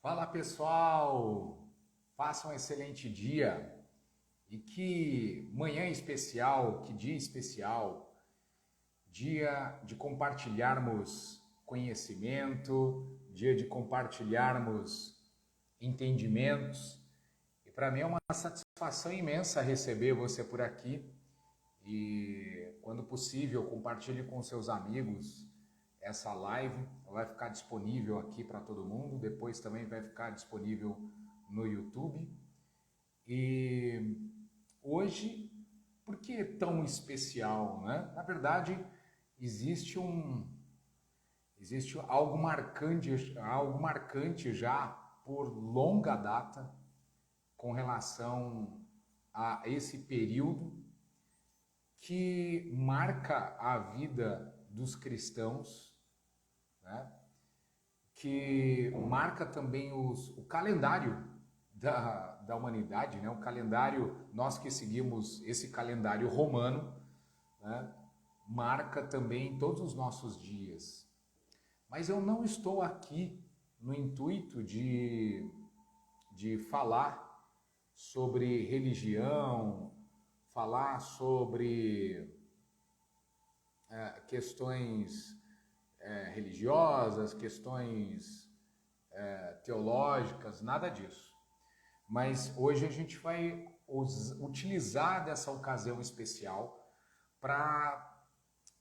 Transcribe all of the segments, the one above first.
Fala pessoal, façam um excelente dia e que manhã especial, que dia especial, dia de compartilharmos conhecimento, dia de compartilharmos entendimentos. E para mim é uma satisfação imensa receber você por aqui e, quando possível, compartilhe com seus amigos essa live. Ela vai ficar disponível aqui para todo mundo, depois também vai ficar disponível no YouTube. E hoje, por que é tão especial, né? Na verdade, existe um existe algo marcante já por longa data com relação a esse período que marca a vida dos cristãos, né? Que marca também o calendário da humanidade, né? O calendário, nós que seguimos esse calendário romano, né? Marca também todos os nossos dias. Mas eu não estou aqui no intuito de falar sobre religião, falar sobre questões religiosas, questões teológicas, nada disso. Mas hoje a gente vai utilizar dessa ocasião especial para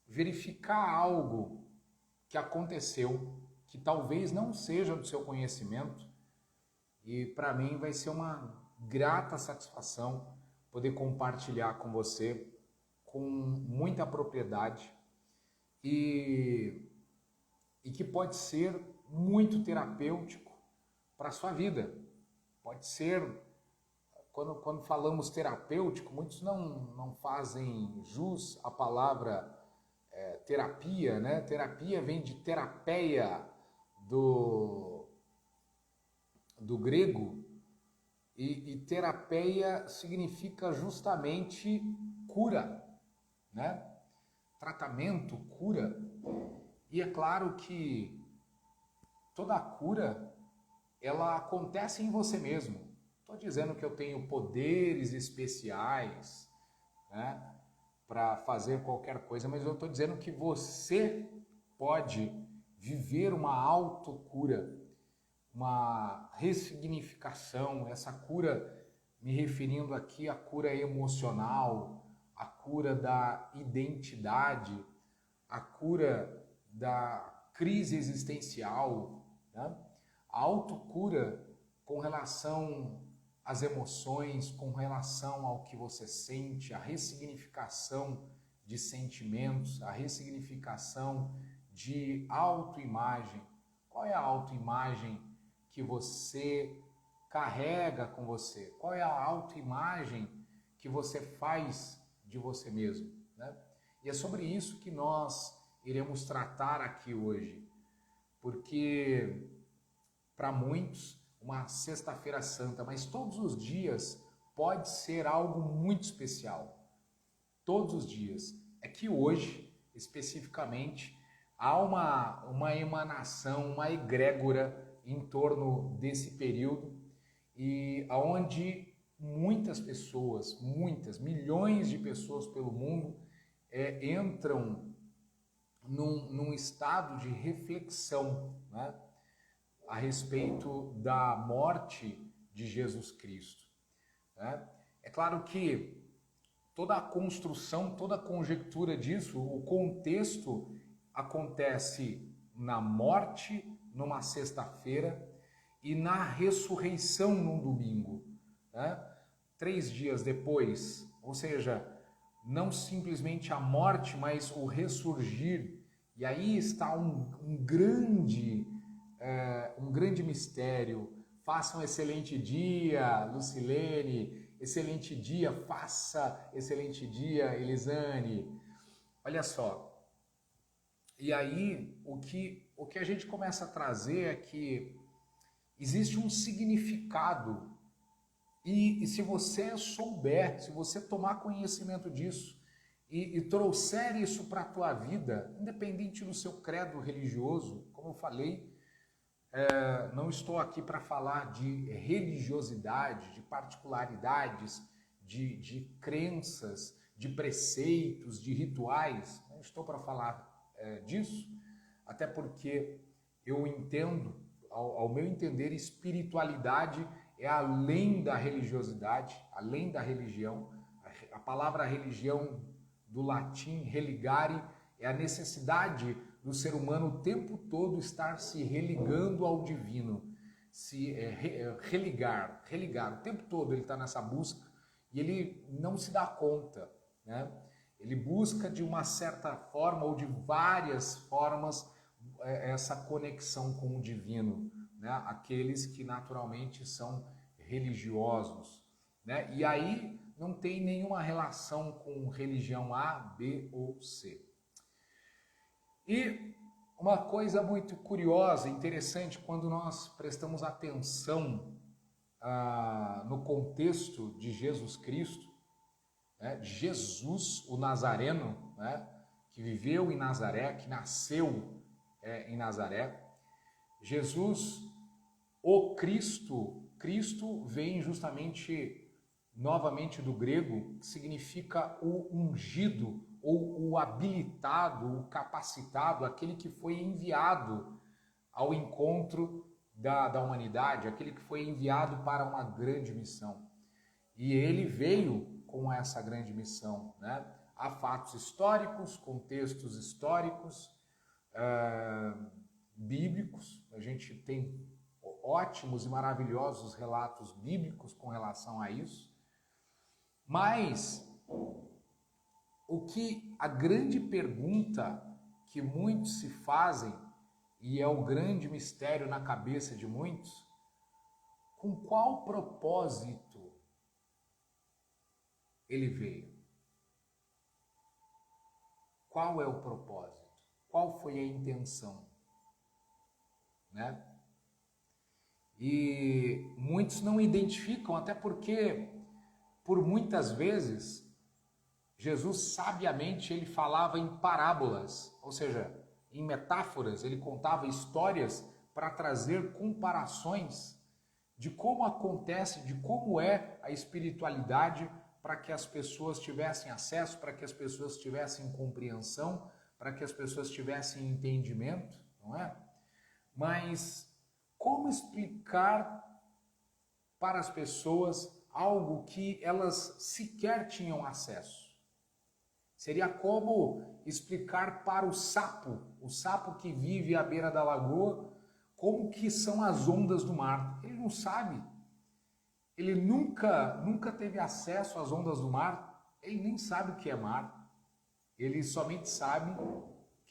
verificar algo que aconteceu, que talvez não seja do seu conhecimento, e para mim vai ser uma grata satisfação poder compartilhar com você com muita propriedade e que pode ser muito terapêutico para a sua vida. Pode ser, quando falamos terapêutico, muitos não fazem jus à palavra terapia, né? Terapia vem de terapeia, do, do grego, e terapeia significa justamente cura, né? Tratamento, cura. E é claro que toda a cura, ela acontece em você mesmo. Estou dizendo que eu tenho poderes especiais, né, para fazer qualquer coisa, mas eu estou dizendo que você pode viver uma autocura, uma ressignificação, essa cura, me referindo aqui à cura emocional, à cura da identidade, à cura da crise existencial, né? A autocura com relação às emoções, com relação ao que você sente, a ressignificação de sentimentos, a ressignificação de autoimagem. Qual é a autoimagem que você carrega com você? Qual é a autoimagem que você faz de você mesmo, né? E é sobre isso que nós iremos tratar aqui hoje, porque para muitos uma sexta-feira santa, mas todos os dias pode ser algo muito especial. Todos os dias. É que hoje, especificamente, há uma emanação, uma egrégora em torno desse período e aonde muitas pessoas, muitas, milhões de pessoas pelo mundo entram num estado de reflexão, né, a respeito da morte de Jesus Cristo, né? É claro que toda a construção, toda a conjectura disso, o contexto acontece na morte numa sexta-feira e na ressurreição num domingo, né? 3 dias depois, ou seja, não simplesmente a morte, mas o ressurgir. E aí está um grande mistério. Faça um excelente dia, Lucilene. Excelente dia, faça excelente dia, Elisane. Olha só. E aí, o que a gente começa a trazer é que existe um significado. E se você souber, se você tomar conhecimento disso e trouxer isso para a tua vida, independente do seu credo religioso, como eu falei, não estou aqui para falar de religiosidade, de particularidades, de crenças, de preceitos, de rituais. Não estou para falar disso, até porque eu entendo, ao meu entender, espiritualidade é além da religiosidade, além da religião. A palavra religião, do latim religare, é a necessidade do ser humano o tempo todo estar se religando ao divino, se religar, o tempo todo ele está nessa busca e ele não se dá conta, né? Ele busca de uma certa forma ou de várias formas essa conexão com o divino, né? Aqueles que naturalmente são religiosos, né? E aí não tem nenhuma relação com religião A, B ou C. E uma coisa muito curiosa, interessante, quando nós prestamos atenção no contexto de Jesus Cristo, né? Jesus, o Nazareno, né? Que viveu em Nazaré, que nasceu em Nazaré. Jesus, o Cristo, Cristo vem justamente, novamente do grego, que significa o ungido, ou o habilitado, o capacitado, aquele que foi enviado ao encontro da humanidade, aquele que foi enviado para uma grande missão. E ele veio com essa grande missão, né? Há fatos históricos, contextos históricos, bíblicos. A gente tem ótimos e maravilhosos relatos bíblicos com relação a isso. Mas a grande pergunta que muitos se fazem, e é o grande mistério na cabeça de muitos, com qual propósito ele veio? Qual é o propósito? Qual foi a intenção? Né? E muitos não identificam, até porque, por muitas vezes, Jesus sabiamente ele falava em parábolas, ou seja, em metáforas, ele contava histórias para trazer comparações de como acontece, de como é a espiritualidade, para que as pessoas tivessem acesso, para que as pessoas tivessem compreensão, para que as pessoas tivessem entendimento, não é? Mas como explicar para as pessoas algo que elas sequer tinham acesso? Seria como explicar para o sapo que vive à beira da lagoa, como que são as ondas do mar. Ele não sabe. Ele nunca teve acesso às ondas do mar. Ele nem sabe o que é mar. Ele somente sabe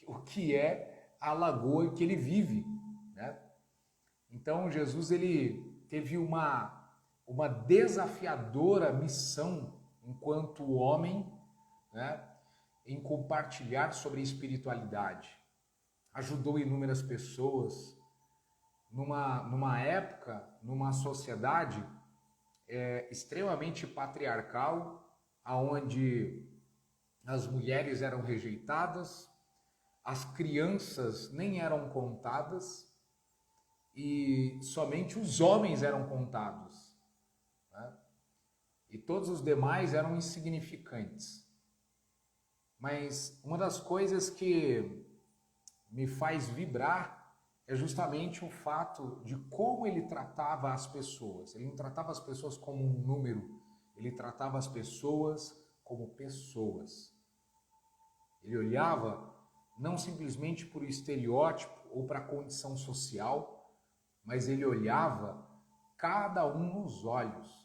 o que é a lagoa que ele vive, né? Então Jesus ele teve uma desafiadora missão enquanto homem, né? Em compartilhar sobre espiritualidade. Ajudou inúmeras pessoas numa época, numa sociedade extremamente patriarcal, onde as mulheres eram rejeitadas, as crianças nem eram contadas e somente os homens eram contados, né? E todos os demais eram insignificantes. Mas uma das coisas que me faz vibrar é justamente o fato de como ele tratava as pessoas. Ele não tratava as pessoas como um número, ele tratava as pessoas como pessoas. Ele olhava não simplesmente por estereótipo ou para a condição social, mas ele olhava cada um nos olhos.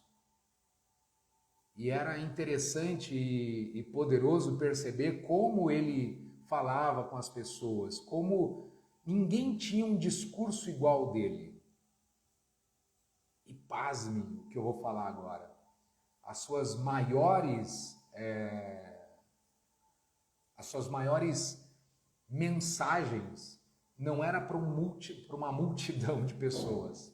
E era interessante e poderoso perceber como ele falava com as pessoas, como ninguém tinha um discurso igual dele. E pasme o que eu vou falar agora. As suas maiores mensagens não era para uma multidão de pessoas.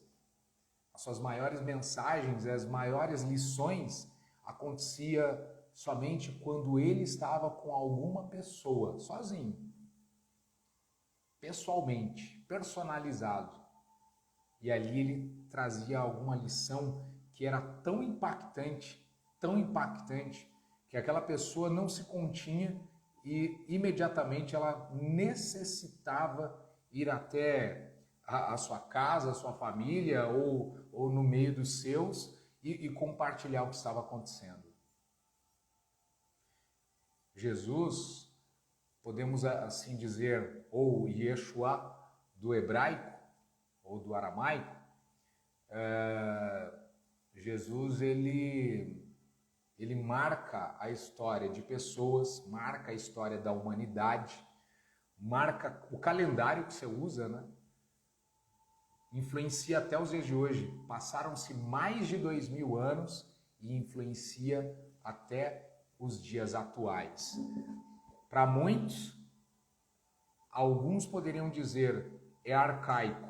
As suas maiores mensagens, as maiores lições acontecia somente quando ele estava com alguma pessoa, sozinho, pessoalmente, personalizado. e ali ele trazia alguma lição que era tão impactante, que aquela pessoa não se continha e imediatamente ela necessitava ir até a sua casa, a sua família ou no meio dos seus e compartilhar o que estava acontecendo. Jesus, podemos assim dizer, ou Yeshua do hebraico ou do aramaico, Jesus ele marca a história de pessoas, marca a história da humanidade, marca o calendário que você usa, né? Influencia até os dias de hoje. Passaram-se mais de 2000 anos e influencia até os dias atuais. Para muitos, alguns poderiam dizer é arcaico.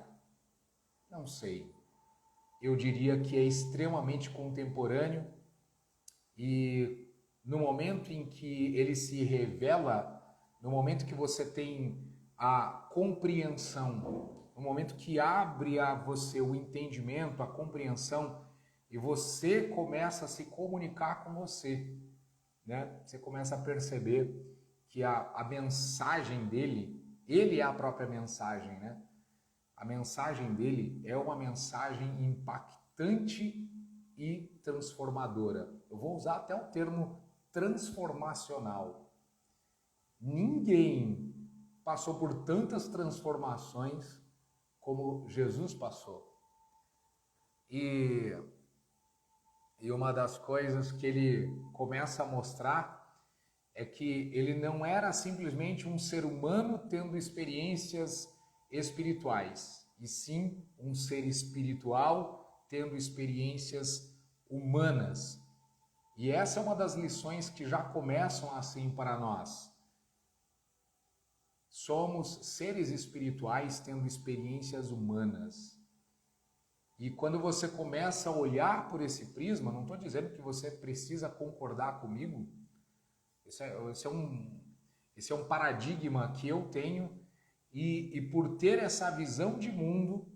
Não sei. Eu diria que é extremamente contemporâneo e no momento em que ele se revela, no momento que você tem a compreensão, no momento que abre a você o entendimento, a compreensão, e você começa a se comunicar com você, né? Você começa a perceber que a mensagem dele, ele é a própria mensagem, né? A mensagem dele é uma mensagem impactante e transformadora. Eu vou usar até o termo transformacional. Ninguém passou por tantas transformações como Jesus passou. E uma das coisas que ele começa a mostrar é que ele não era simplesmente um ser humano tendo experiências espirituais, e sim um ser espiritual tendo experiências humanas. E essa é uma das lições que já começam assim para nós. Somos seres espirituais tendo experiências humanas. E quando você começa a olhar por esse prisma, não estou dizendo que você precisa concordar comigo, esse é um paradigma que eu tenho e por ter essa visão de mundo,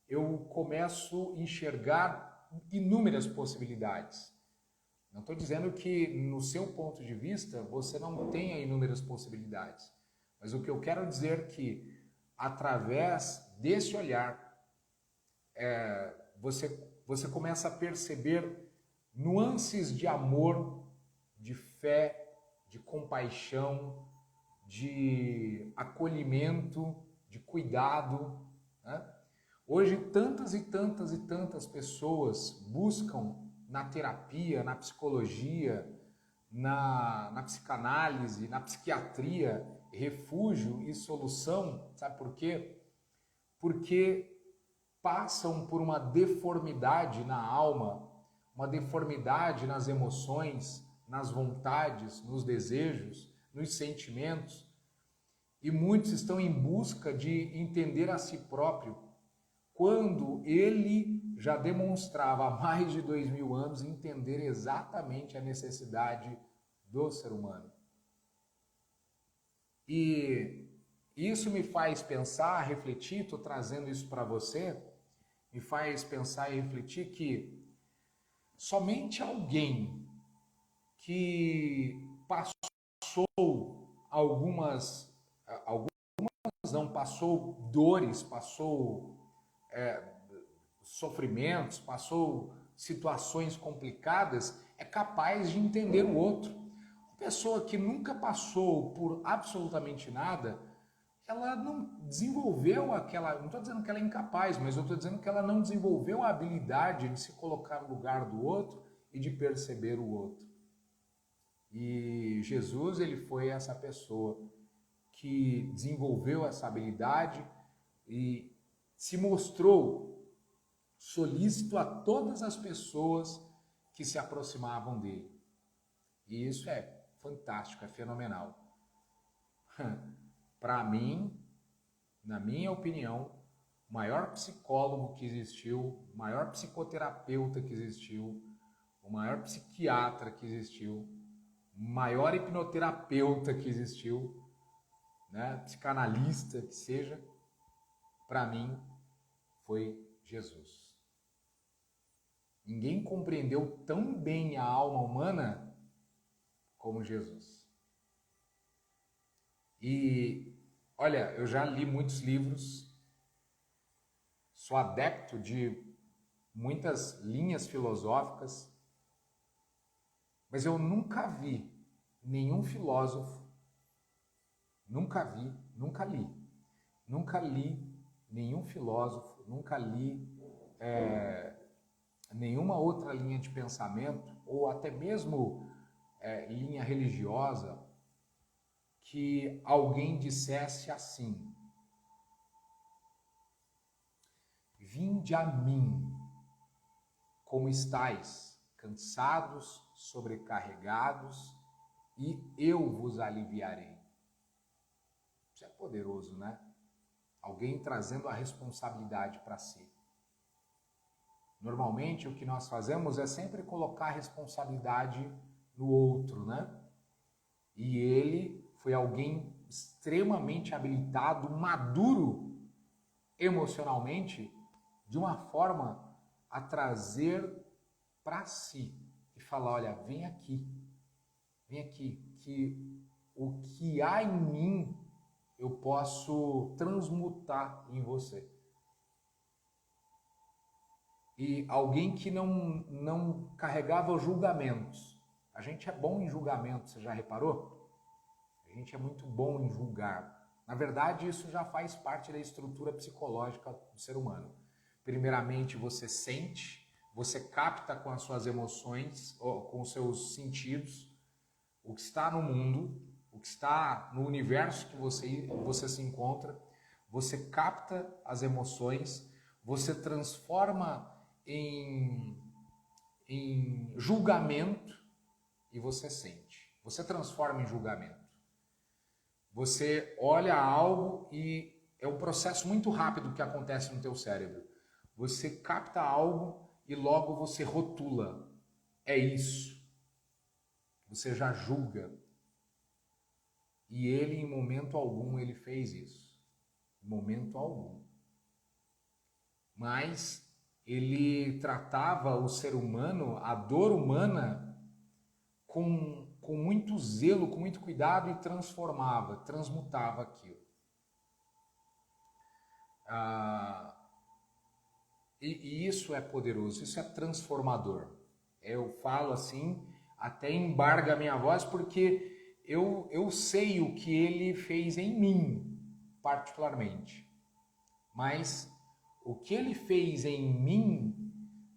eu começo a enxergar inúmeras possibilidades. Não estou dizendo que no seu ponto de vista você não tenha inúmeras possibilidades, mas o que eu quero dizer é que através desse olhar, você começa a perceber nuances de amor, de fé, de compaixão, de acolhimento, de cuidado, né? Hoje tantas e tantas e tantas pessoas buscam na terapia, na psicologia, na psicanálise, na psiquiatria, refúgio e solução. Sabe por quê? Porque passam por uma deformidade na alma, uma deformidade nas emoções, nas vontades, nos desejos, nos sentimentos, e muitos estão em busca de entender a si próprio, quando ele já demonstrava há mais de 2000 anos entender exatamente a necessidade do ser humano. E isso me faz pensar, refletir, estou trazendo isso para você, me faz pensar e refletir que somente alguém que passou passou dores, passou sofrimentos, passou situações complicadas, é capaz de entender o outro. Uma pessoa que nunca passou por absolutamente nada, ela não desenvolveu aquela, não estou dizendo que ela é incapaz, mas eu estou dizendo que ela não desenvolveu a habilidade de se colocar no lugar do outro e de perceber o outro. E Jesus, ele foi essa pessoa que desenvolveu essa habilidade e se mostrou solícito a todas as pessoas que se aproximavam dele. E isso é fantástico, é fenomenal. Para mim, na minha opinião, o maior psicólogo que existiu, o maior psicoterapeuta que existiu, o maior psiquiatra que existiu, o maior hipnoterapeuta que existiu, né, psicanalista que seja, para mim foi Jesus. Ninguém compreendeu tão bem a alma humana como Jesus. E, olha, eu já li muitos livros, sou adepto de muitas linhas filosóficas, mas eu nunca vi nenhum filósofo, nunca li nenhum filósofo, nunca li nenhuma outra linha de pensamento, ou até mesmo linha religiosa, que alguém dissesse assim: vinde a mim, como estáis, cansados, sobrecarregados, e eu vos aliviarei. Isso é poderoso, né? Alguém trazendo a responsabilidade para si. Normalmente o que nós fazemos é sempre colocar a responsabilidade no outro, né? E ele foi alguém extremamente habilitado, maduro emocionalmente, de uma forma a trazer para si e falar: olha, vem aqui, que o que há em mim eu posso transmutar em você. E alguém que não carregava julgamentos. A gente é bom em julgamento, você já reparou? A gente é muito bom em julgar. Na verdade, isso já faz parte da estrutura psicológica do ser humano. Primeiramente, você sente, você capta com as suas emoções, com os seus sentidos, o que está no mundo, o que está no universo que você se encontra. Você capta as emoções, você transforma em julgamento e você sente. Você transforma em julgamento. Você olha algo e é um processo muito rápido que acontece no teu cérebro. Você capta algo e logo você rotula. É isso. Você já julga. E ele, em momento algum, ele fez isso. Em momento algum. Mas ele tratava o ser humano, a dor humana, com muito zelo, com muito cuidado, e transmutava aquilo. E isso é poderoso, isso é transformador. Eu falo assim, até embarga a minha voz, porque eu sei o que ele fez em mim, particularmente. Mas o que ele fez em mim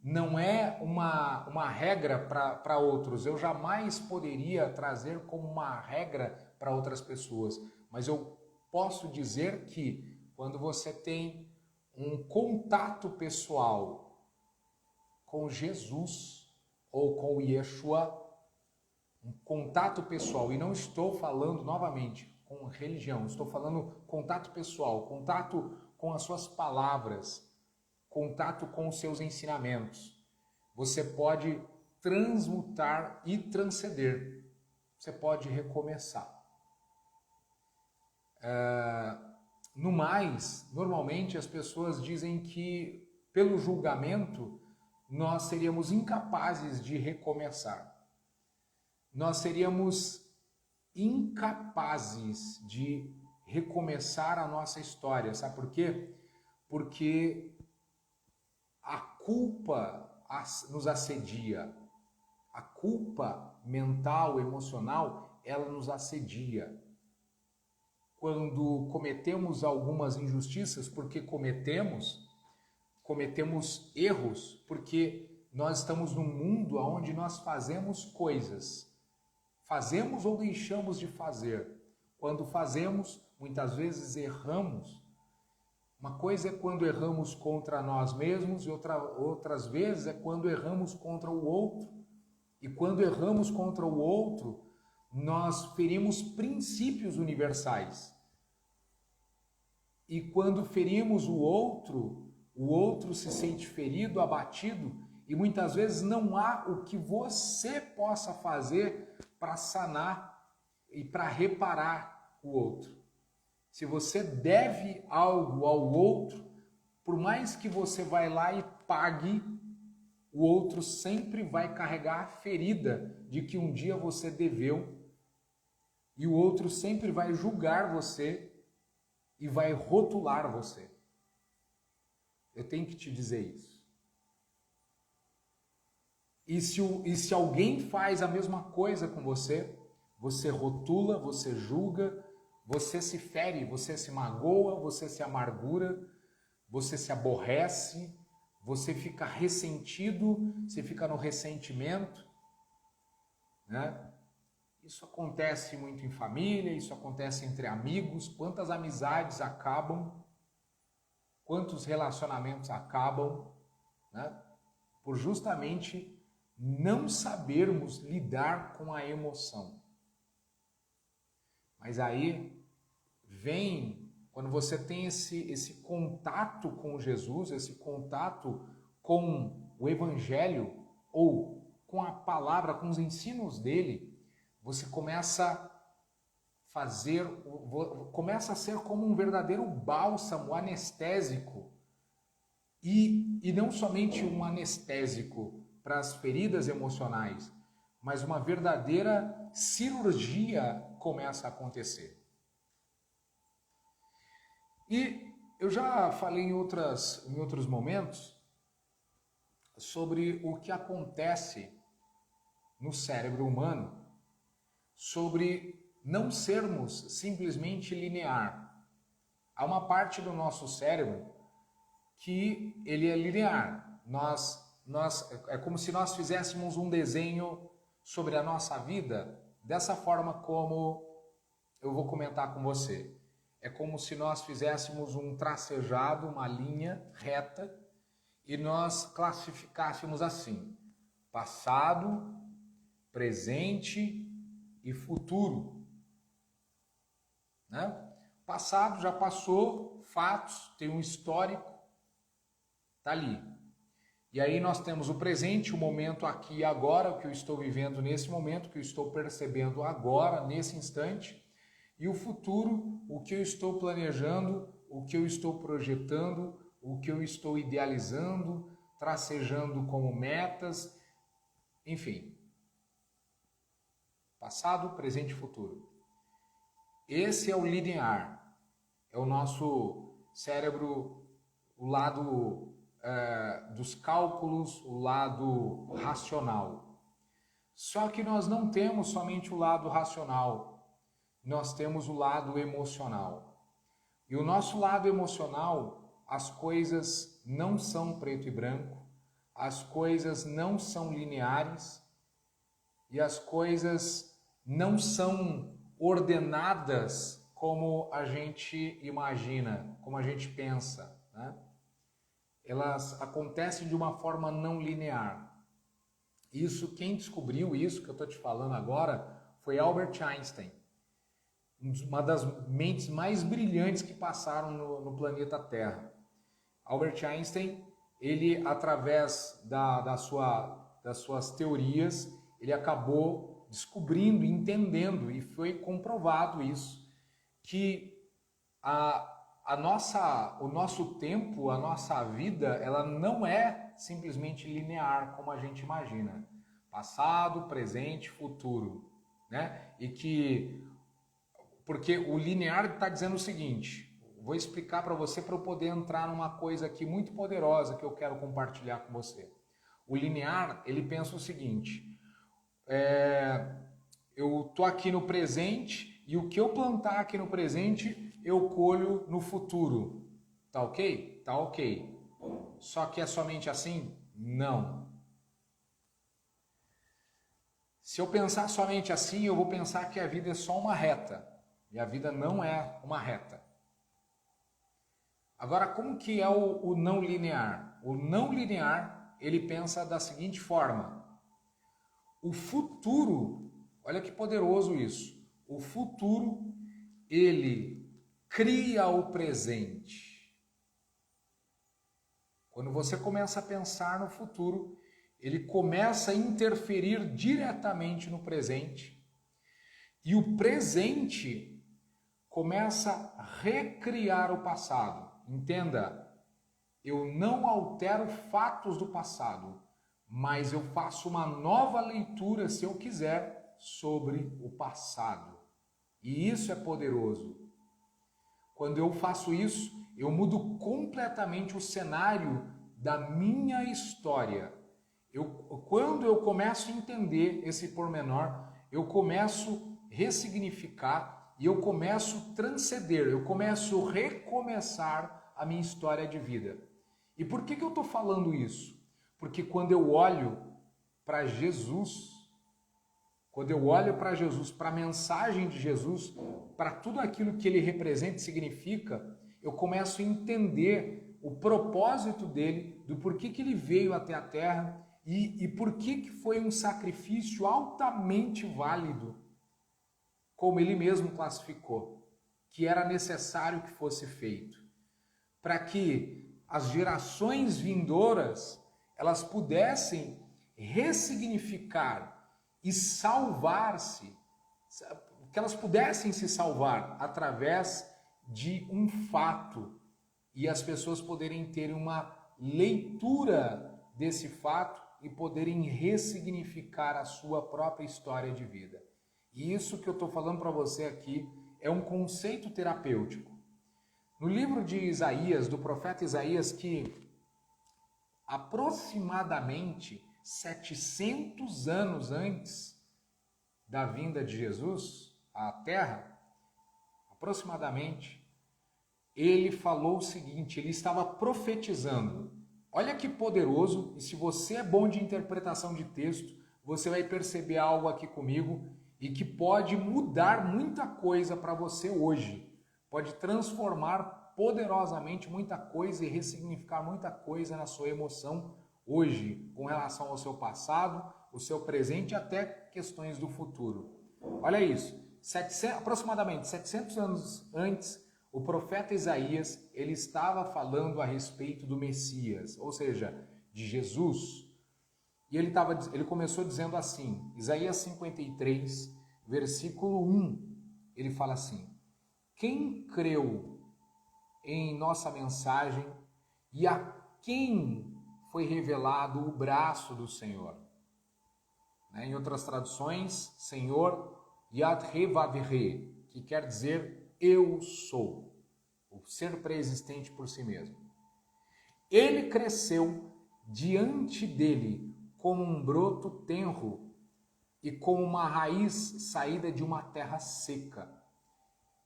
não é uma regra para outros. Eu jamais poderia trazer como uma regra para outras pessoas. Mas eu posso dizer que quando você tem um contato pessoal com Jesus ou com Yeshua, um contato pessoal, e não estou falando novamente com religião, estou falando contato pessoal, contato com as suas palavras, contato com os seus ensinamentos. Você pode transmutar e transcender. Você pode recomeçar. No mais, normalmente as pessoas dizem que pelo julgamento nós seríamos incapazes de recomeçar. Nós seríamos incapazes de recomeçar a nossa história. Sabe por quê? Porque a culpa nos assedia. A culpa mental, emocional, ela nos assedia. Quando cometemos algumas injustiças, porque cometemos erros, porque nós estamos num mundo onde nós fazemos coisas. Fazemos ou deixamos de fazer. Quando fazemos, muitas vezes erramos. Uma coisa é quando erramos contra nós mesmos e outras vezes é quando erramos contra o outro. E quando erramos contra o outro, nós ferimos princípios universais. E quando ferimos o outro se sente ferido, abatido, e muitas vezes não há o que você possa fazer para sanar e para reparar o outro. Se você deve algo ao outro, por mais que você vai lá e pague, o outro sempre vai carregar a ferida de que um dia você deveu, e o outro sempre vai julgar você e vai rotular você. Eu tenho que te dizer isso. E se alguém faz a mesma coisa com você, você rotula, você julga, você se fere, você se magoa, você se amargura, você se aborrece, você fica ressentido, você fica no ressentimento, né? Isso acontece muito em família, isso acontece entre amigos. Quantas amizades acabam, quantos relacionamentos acabam, né? Por justamente não sabermos lidar com a emoção. Mas aí vem, quando você tem esse contato com Jesus, esse contato com o Evangelho, ou com a palavra, com os ensinos dele, você começa a ser como um verdadeiro bálsamo anestésico, e não somente um anestésico para as feridas emocionais, mas uma verdadeira cirurgia começa a acontecer. E eu já falei em outros momentos sobre o que acontece no cérebro humano, sobre não sermos simplesmente linear. Há uma parte do nosso cérebro que ele é linear. É como se nós fizéssemos um desenho sobre a nossa vida dessa forma como eu vou comentar com você. É como se nós fizéssemos um tracejado, uma linha reta, e nós classificássemos assim: passado, presente e futuro, né? Passado já passou, fatos, tem um histórico, tá ali. E aí nós temos o presente, o momento aqui e agora, o que eu estou vivendo nesse momento, o que eu estou percebendo agora, nesse instante, e o futuro, o que eu estou planejando, o que eu estou projetando, o que eu estou idealizando, tracejando como metas, enfim. Passado, presente e futuro. Esse é o linear, é o nosso cérebro, o lado dos cálculos, o lado racional. Só que nós não temos somente o lado racional, nós temos o lado emocional. E o nosso lado emocional, as coisas não são preto e branco, as coisas não são lineares e as coisas não são ordenadas como a gente imagina, como a gente pensa, né? Elas acontecem de uma forma não linear. Isso, quem descobriu isso que eu estou te falando agora foi Albert Einstein, uma das mentes mais brilhantes que passaram no planeta Terra. Albert Einstein, ele, através das suas teorias, ele acabou descobrindo, entendendo, e foi comprovado isso, que o nosso tempo, a nossa vida, ela não é simplesmente linear como a gente imagina. Passado, presente, futuro, né? Porque o linear está dizendo o seguinte, vou explicar para você para eu poder entrar numa coisa aqui muito poderosa que eu quero compartilhar com você. O linear, ele pensa o seguinte, eu estou aqui no presente e o que eu plantar aqui no presente eu colho no futuro. Tá ok? Tá ok. Só que é somente assim? Não. Se eu pensar somente assim, eu vou pensar que a vida é só uma reta. E a vida não é uma reta. Agora, como que é o não linear? O não linear, ele pensa da seguinte forma. O futuro, olha que poderoso isso. O futuro, ele cria o presente. Quando você começa a pensar no futuro, ele começa a interferir diretamente no presente. E o presente começa a recriar o passado. Entenda, Eu não altero fatos do passado, mas eu faço uma nova leitura, se eu quiser, sobre o passado. E isso é poderoso. Quando eu faço isso, eu mudo completamente o cenário da minha história. Quando eu começo a entender esse pormenor, eu começo a ressignificar e eu começo a transcender, eu começo a recomeçar a minha história de vida. E por que eu estou falando isso? Porque quando eu olho para Jesus, para a mensagem de Jesus, para tudo aquilo que ele representa e significa, eu começo a entender o propósito dele, do porquê que ele veio até a Terra e por que foi um sacrifício altamente válido, como ele mesmo classificou, que era necessário que fosse feito, para que as gerações vindouras elas pudessem ressignificar e salvar-se, que elas pudessem se salvar através de um fato e as pessoas poderem ter uma leitura desse fato e poderem ressignificar a sua própria história de vida. E isso que eu estou falando para você aqui é um conceito terapêutico. No livro de Isaías, do profeta Isaías, que aproximadamente 700 anos antes da vinda de Jesus à Terra, aproximadamente, ele falou o seguinte, ele estava profetizando. Olha que poderoso, e se você é bom de interpretação de texto, você vai perceber algo aqui comigo e que pode mudar muita coisa para você hoje. Pode transformar poderosamente muita coisa e ressignificar muita coisa na sua emoção hoje, com relação ao seu passado, o seu presente e até questões do futuro. Olha isso, aproximadamente 700 anos antes, o profeta Isaías, ele estava falando a respeito do Messias, ou seja, de Jesus. E ele começou dizendo assim, Isaías 53, versículo 1, ele fala assim, quem creu em nossa mensagem e a quem foi revelado o braço do Senhor? Em outras traduções, Senhor Yad Hevavhe, que quer dizer eu sou, o ser pré-existente por si mesmo. Ele cresceu diante dele como um broto tenro e como uma raiz saída de uma terra seca.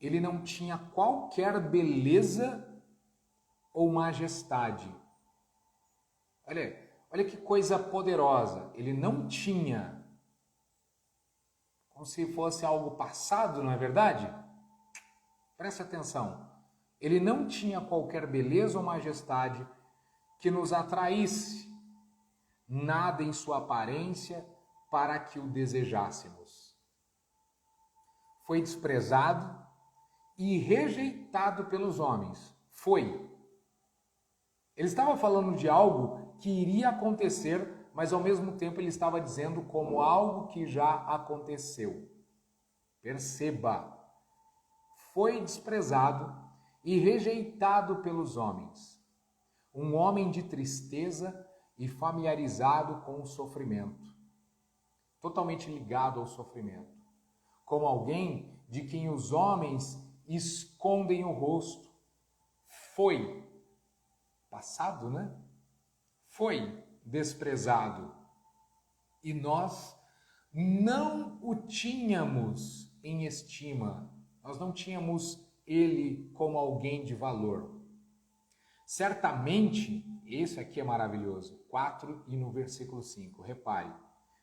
Ele não tinha qualquer beleza ou majestade. Olha que coisa poderosa. Ele não tinha, como se fosse algo passado, não é verdade? Preste atenção. Ele não tinha qualquer beleza ou majestade que nos atraísse, nada em sua aparência para que o desejássemos. Foi desprezado e rejeitado pelos homens. Ele estava falando de algo que iria acontecer, mas ao mesmo tempo ele estava dizendo como algo que já aconteceu. Perceba, foi desprezado e rejeitado pelos homens. Um homem de tristeza e familiarizado com o sofrimento. Totalmente ligado ao sofrimento. Como alguém de quem os homens escondem o rosto. Foi passado, né? Foi desprezado. E nós não o tínhamos em estima. Nós não tínhamos ele como alguém de valor. Certamente, isso aqui é maravilhoso, 4 e no versículo 5, repare.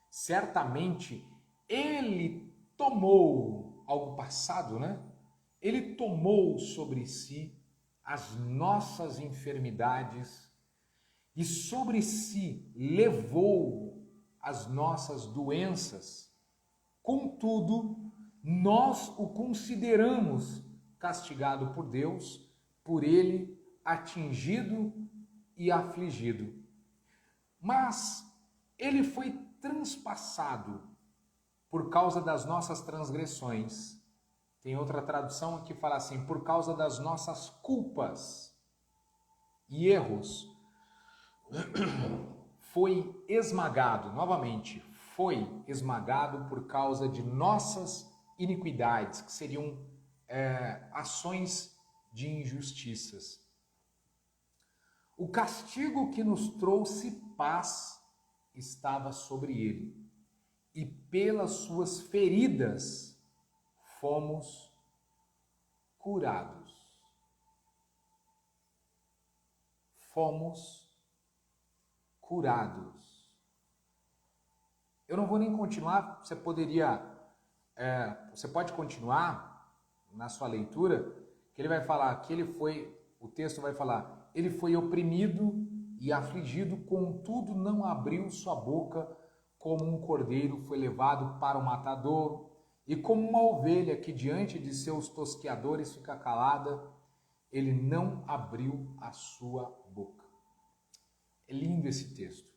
Certamente, ele tomou, algo passado, né? Ele tomou sobre si as nossas enfermidades e sobre si levou as nossas doenças. Contudo, nós o consideramos castigado por Deus, por ele atingido e afligido. Mas ele foi transpassado por causa das nossas transgressões. Tem outra tradução que fala assim, por causa das nossas culpas. e erros, foi esmagado, novamente, foi esmagado por causa de nossas iniquidades, que seriam ações de injustiças. O castigo que nos trouxe paz estava sobre ele, e pelas suas feridas fomos curados. Fomos curados. Eu não vou nem continuar, você pode continuar na sua leitura, que ele vai falar que o texto vai falar, ele foi oprimido e afligido, contudo não abriu sua boca, como um cordeiro foi levado para o matador, e como uma ovelha que diante de seus tosqueadores fica calada, ele não abriu a sua boca. É lindo esse texto.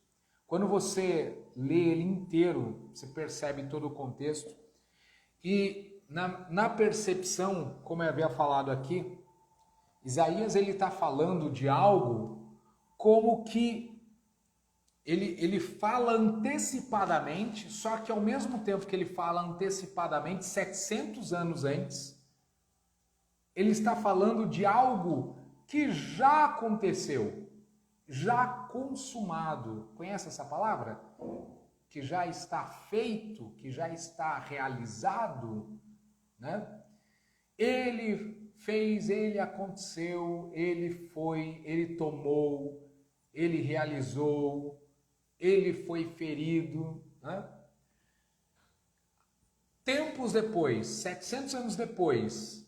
Quando você lê ele inteiro, você percebe todo o contexto. E na percepção, como eu havia falado aqui, Isaías ele está falando de algo como que ele fala antecipadamente, só que ao mesmo tempo que ele fala antecipadamente, 700 anos antes, ele está falando de algo que já aconteceu, já consumado. Conhece essa palavra? Que já está feito, que já está realizado, né? Ele fez, ele aconteceu, ele foi, ele tomou, ele realizou, ele foi ferido, né? Tempos depois, 700 anos depois,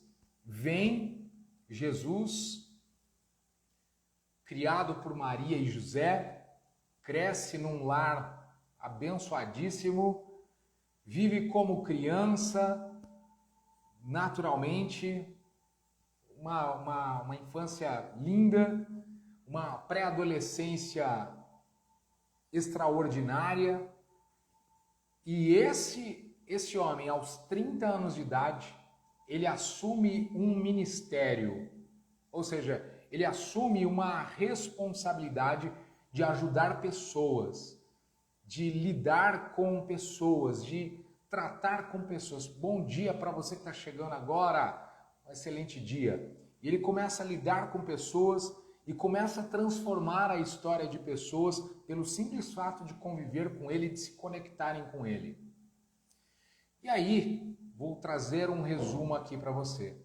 vem Jesus, criado por Maria e José, cresce num lar abençoadíssimo, vive como criança, naturalmente, uma infância linda, uma pré-adolescência extraordinária, e esse homem, aos 30 anos de idade, ele assume um ministério, ou seja, ele assume uma responsabilidade de ajudar pessoas, de lidar com pessoas, de tratar com pessoas. Bom dia para você que está chegando agora, um excelente dia. E ele começa a lidar com pessoas e começa a transformar a história de pessoas pelo simples fato de conviver com ele e de se conectarem com ele. E aí, vou trazer um resumo aqui para você.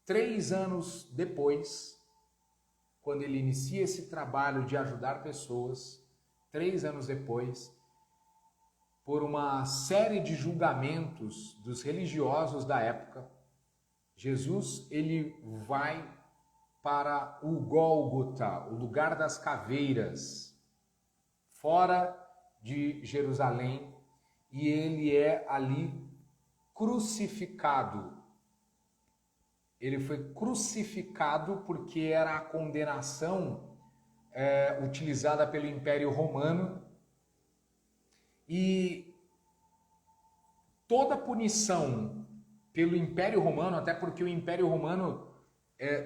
3 anos depois, quando ele inicia esse trabalho de ajudar pessoas, 3 anos depois, por uma série de julgamentos dos religiosos da época, Jesus ele vai para o Gólgota, o lugar das caveiras, fora de Jerusalém, e ele é ali crucificado. Ele foi crucificado porque era a condenação utilizada pelo Império Romano, e toda punição pelo Império Romano, até porque o Império Romano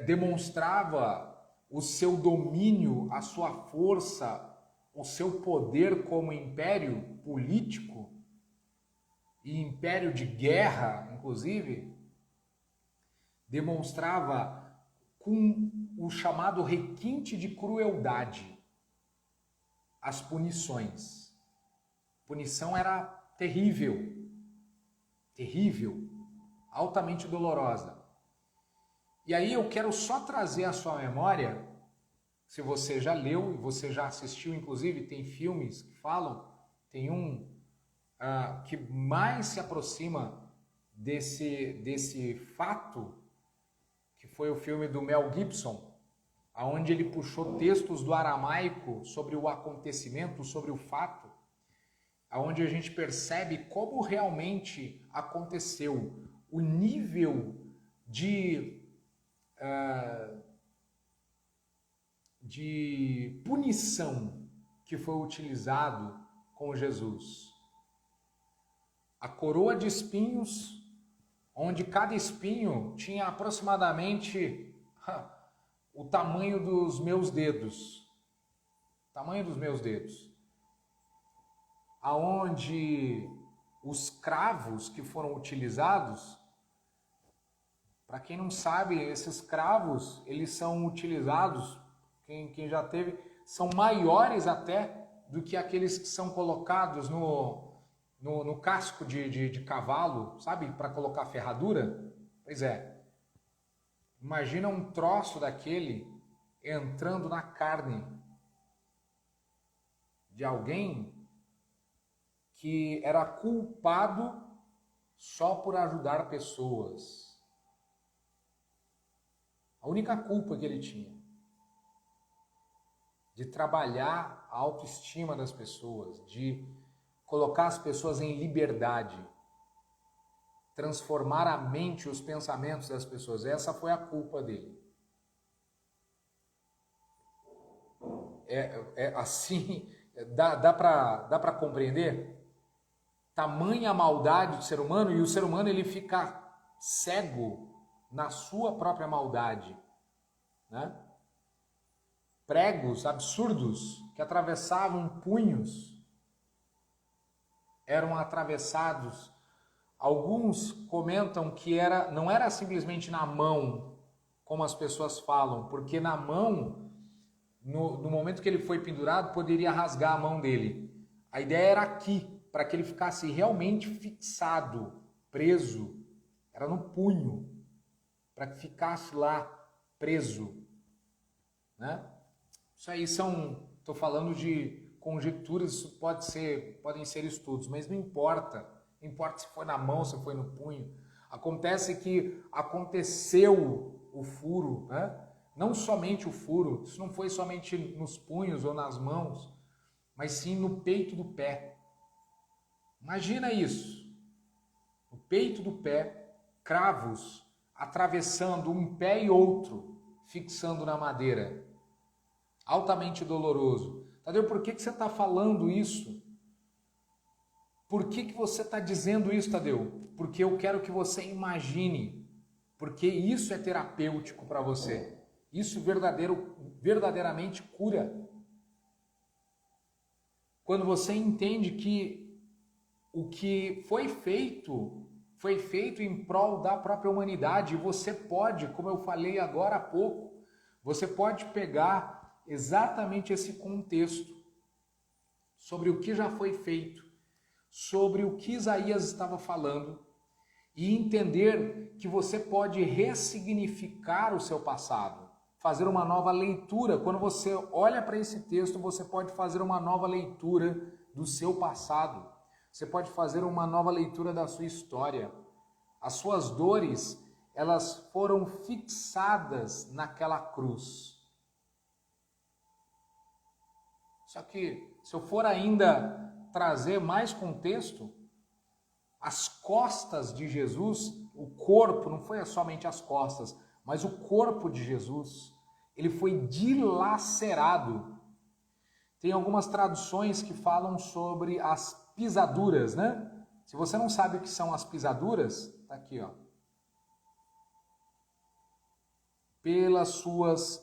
demonstrava o seu domínio, a sua força, o seu poder como império político e império de guerra, inclusive, demonstrava com o chamado requinte de crueldade as punições. A punição era terrível, terrível, altamente dolorosa. E aí eu quero só trazer à sua memória, se você já leu e você já assistiu, inclusive tem filmes que falam, tem um que mais se aproxima desse fato, que foi o filme do Mel Gibson, onde ele puxou textos do aramaico sobre o acontecimento, sobre o fato, onde a gente percebe como realmente aconteceu, o nível de punição que foi utilizado com Jesus. A coroa de espinhos, onde cada espinho tinha aproximadamente o tamanho dos meus dedos. Tamanho dos meus dedos. Aonde os cravos que foram utilizados, para quem não sabe, esses cravos, eles são utilizados, quem já teve, são maiores até do que aqueles que são colocados no casco de cavalo, sabe? Para colocar ferradura. Pois é. Imagina um troço daquele entrando na carne de alguém que era culpado só por ajudar pessoas. A única culpa que ele tinha de trabalhar a autoestima das pessoas, de colocar as pessoas em liberdade, transformar a mente e os pensamentos das pessoas. Essa foi a culpa dele. Assim, dá para compreender? Tamanha maldade do ser humano, e o ser humano ele fica cego na sua própria maldade, né? Pregos absurdos que atravessavam punhos eram atravessados. Alguns comentam que não era simplesmente na mão, como as pessoas falam, porque na mão, no momento que ele foi pendurado, poderia rasgar a mão dele. A ideia era aqui, para que ele ficasse realmente fixado, preso. Era no punho, para que ficasse lá preso, né? Isso aí estou falando de conjecturas, isso podem ser estudos, mas não importa. Não importa se foi na mão, se foi no punho. Acontece que aconteceu o furo, né? Não somente o furo, isso não foi somente nos punhos ou nas mãos, mas sim no peito do pé. Imagina isso. No peito do pé, cravos atravessando um pé e outro, fixando na madeira. Altamente doloroso. Tadeu, por que você está falando isso? Por que você está dizendo isso, Tadeu? Porque eu quero que você imagine. Porque isso é terapêutico para você. Isso verdadeiramente cura. Quando você entende que o que foi feito em prol da própria humanidade. E você pode, como eu falei agora há pouco, você pode pegar exatamente esse contexto sobre o que já foi feito, sobre o que Isaías estava falando e entender que você pode ressignificar o seu passado, fazer uma nova leitura. Quando você olha para esse texto, você pode fazer uma nova leitura do seu passado, você pode fazer uma nova leitura da sua história. As suas dores, elas foram fixadas naquela cruz. Só que, se eu for ainda trazer mais contexto, as costas de Jesus, o corpo, não foi somente as costas, mas o corpo de Jesus, ele foi dilacerado. Tem algumas traduções que falam sobre as pisaduras, né? Se você não sabe o que são as pisaduras, tá aqui, ó. Pelas suas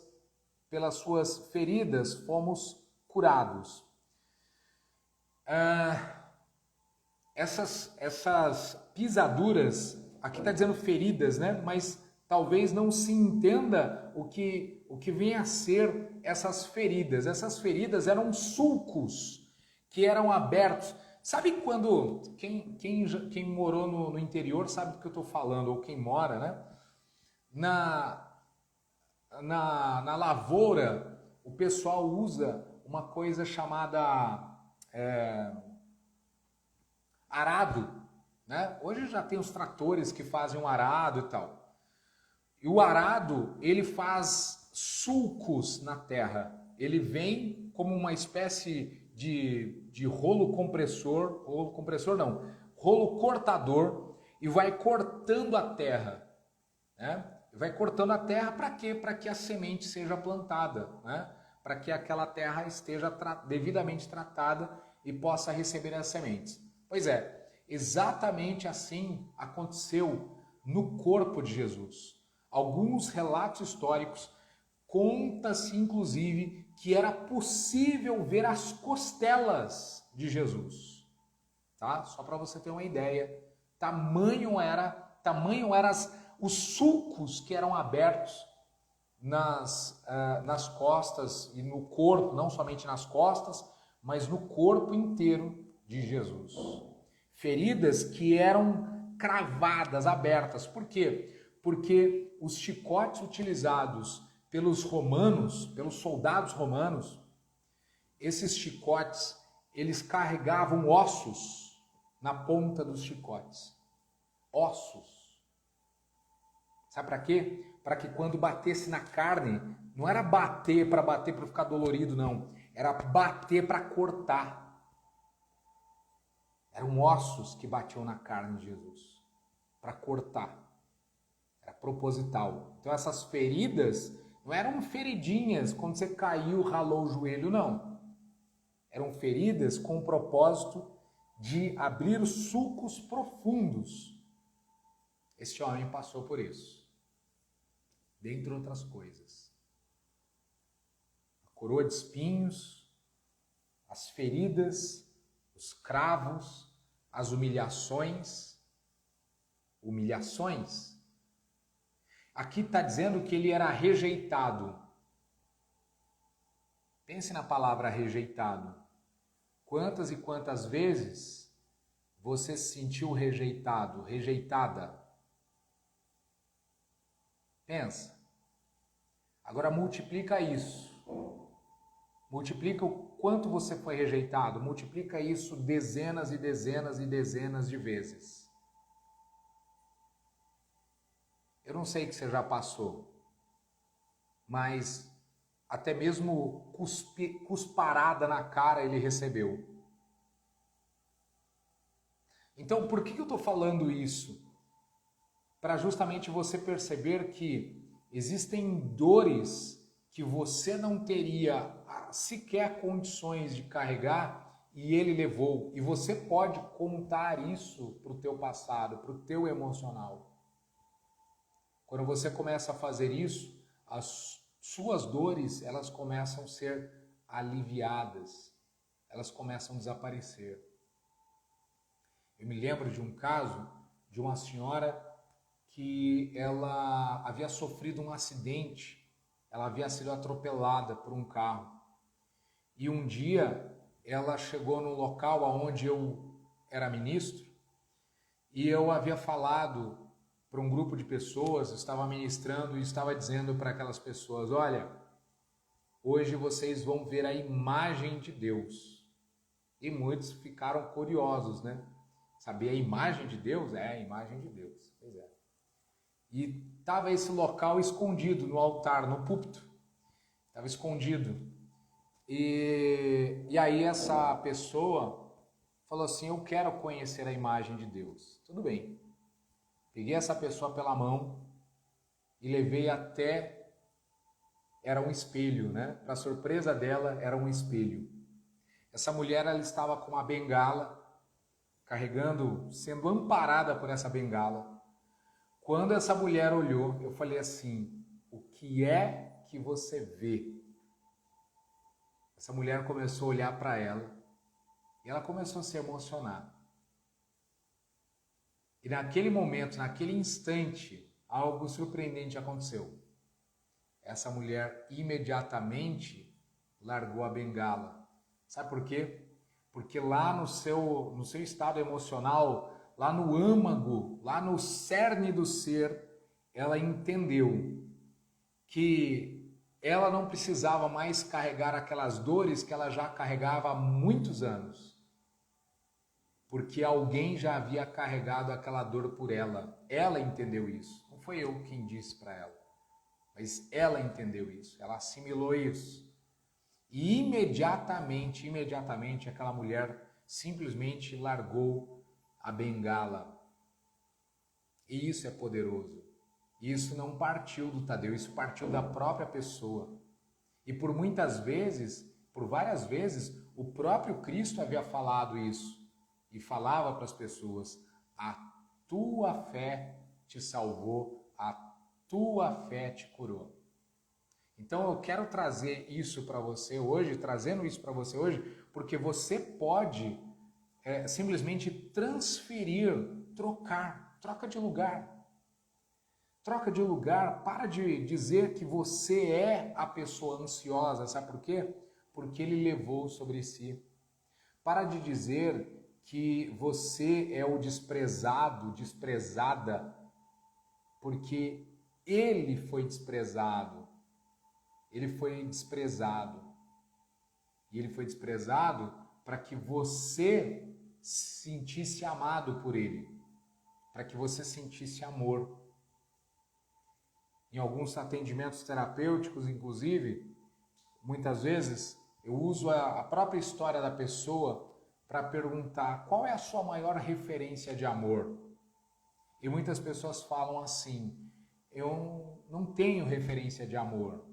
feridas fomos curados. Essas pisaduras, aqui está dizendo feridas, né? Mas talvez não se entenda o que vem a ser essas feridas. Essas feridas eram sulcos que eram abertos. Sabe quando, quem morou no interior sabe do que eu estou falando, ou quem mora, né? Na lavoura, o pessoal usa uma coisa chamada arado, né? Hoje já tem os tratores que fazem um arado e tal. E o arado, ele faz sulcos na terra. Ele vem como uma espécie de rolo cortador, e vai cortando a terra, né? Vai cortando a terra para quê? Para que a semente seja plantada, né? Para que aquela terra esteja devidamente tratada e possa receber as sementes. Pois é, exatamente assim aconteceu no corpo de Jesus. Alguns relatos históricos conta-se inclusive que era possível ver as costelas de Jesus, tá? Só para você ter uma ideia, tamanho era os sulcos que eram abertos nas costas e no corpo, não somente nas costas, mas no corpo inteiro de Jesus. Feridas que eram cravadas, abertas. Por quê? Porque os chicotes utilizados pelos romanos, pelos soldados romanos, esses chicotes, eles carregavam ossos na ponta dos chicotes. Ossos. Sabe para quê? Para que quando batesse na carne, não era bater para ficar dolorido, não. Era bater para cortar. Eram ossos que batiam na carne de Jesus, para cortar. Era proposital. Então essas feridas não eram feridinhas quando você caiu, ralou o joelho, não. Eram feridas com o propósito de abrir sulcos profundos. Este homem passou por isso, dentre outras coisas. A coroa de espinhos, as feridas, os cravos, as humilhações. Humilhações. Aqui está dizendo que ele era rejeitado. Pense na palavra rejeitado. Quantas e quantas vezes você se sentiu rejeitado, rejeitada? Pensa. Agora multiplica isso. Multiplica o quanto você foi rejeitado. Multiplica isso dezenas e dezenas e dezenas de vezes. Eu não sei que você já passou, mas até mesmo cusparada na cara ele recebeu. Então, por que eu estou falando isso? Para justamente você perceber que existem dores que você não teria sequer condições de carregar e ele levou. E você pode contar isso para o teu passado, para o teu emocional. Quando você começa a fazer isso, as suas dores, elas começam a ser aliviadas, elas começam a desaparecer. Eu me lembro de um caso de uma senhora que ela havia sofrido um acidente, ela havia sido atropelada por um carro. E um dia ela chegou no local onde eu era ministro e eu havia falado para um grupo de pessoas, estava ministrando e estava dizendo para aquelas pessoas, olha, hoje vocês vão ver a imagem de Deus. E muitos ficaram curiosos, né? Saber a imagem de Deus? É, a imagem de Deus. Pois é. E estava esse local escondido no altar, no púlpito. Estava escondido. E aí essa pessoa falou assim, eu quero conhecer a imagem de Deus. Tudo bem. Peguei essa pessoa pela mão e levei até... Era um espelho, né? Para surpresa dela, era um espelho. Essa mulher, ela estava com uma bengala, carregando, sendo amparada por essa bengala. Quando essa mulher olhou, eu falei assim, o que é que você vê? Essa mulher começou a olhar para ela e ela começou a se emocionar. E naquele momento, naquele instante, algo surpreendente aconteceu. Essa mulher imediatamente largou a bengala. Sabe por quê? Porque lá no seu estado emocional, lá no âmago, lá no cerne do ser, ela entendeu que ela não precisava mais carregar aquelas dores que ela já carregava há muitos anos. Porque alguém já havia carregado aquela dor por ela. Ela entendeu isso. Não foi eu quem disse para ela. Mas ela entendeu isso. Ela assimilou isso. E imediatamente, aquela mulher simplesmente largou a bengala. E isso é poderoso. Isso não partiu do Tadeu, isso partiu da própria pessoa. E por várias vezes, o próprio Cristo havia falado isso. E falava para as pessoas, a tua fé te salvou, a tua fé te curou. Então eu quero trazer isso para você hoje, trazendo isso para você hoje, porque você pode simplesmente transferir, troca de lugar. Troca de lugar, para de dizer que você é a pessoa ansiosa, sabe por quê? Porque ele levou sobre si. Para de dizer que você é o desprezado, desprezada, porque ele foi desprezado. Ele foi desprezado. E ele foi desprezado para que você se sentisse amado por ele, para que você sentisse amor. Em alguns atendimentos terapêuticos, inclusive, muitas vezes eu uso a própria história da pessoa para perguntar qual é a sua maior referência de amor. E muitas pessoas falam assim: eu não tenho referência de amor,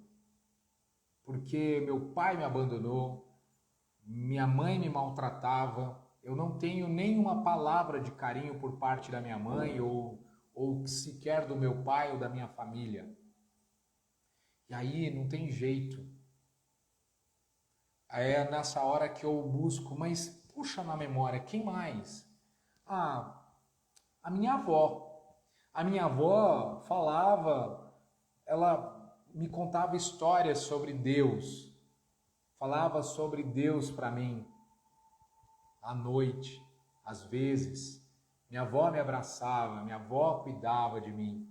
porque meu pai me abandonou, minha mãe me maltratava, eu não tenho nenhuma palavra de carinho por parte da minha mãe ou sequer do meu pai ou da minha família. E aí não tem jeito. É nessa hora que eu busco, mas puxa na memória, quem mais? Ah, a minha avó. A minha avó falava, ela me contava histórias sobre Deus, falava sobre Deus para mim à noite, às vezes. Minha avó me abraçava, minha avó cuidava de mim.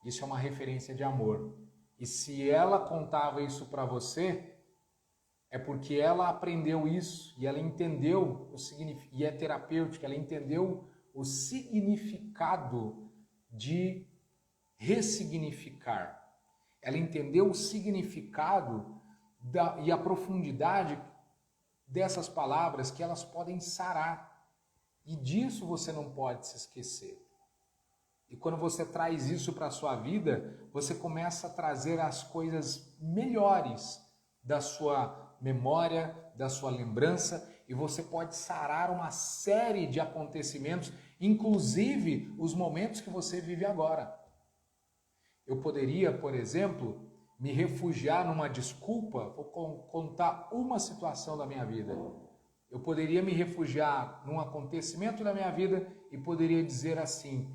Isso é uma referência de amor. E se ela contava isso para você, é porque ela aprendeu isso e ela entendeu o significado, e é terapêutica, ela entendeu o significado de ressignificar. Ela entendeu o significado e a profundidade dessas palavras, que elas podem sarar. E disso você não pode se esquecer. E quando você traz isso para a sua vida, você começa a trazer as coisas melhores da sua memória, da sua lembrança, e você pode sarar uma série de acontecimentos, inclusive os momentos que você vive agora. Eu poderia, por exemplo, me refugiar numa desculpa, vou contar uma situação da minha vida. Eu poderia me refugiar num acontecimento da minha vida e poderia dizer assim: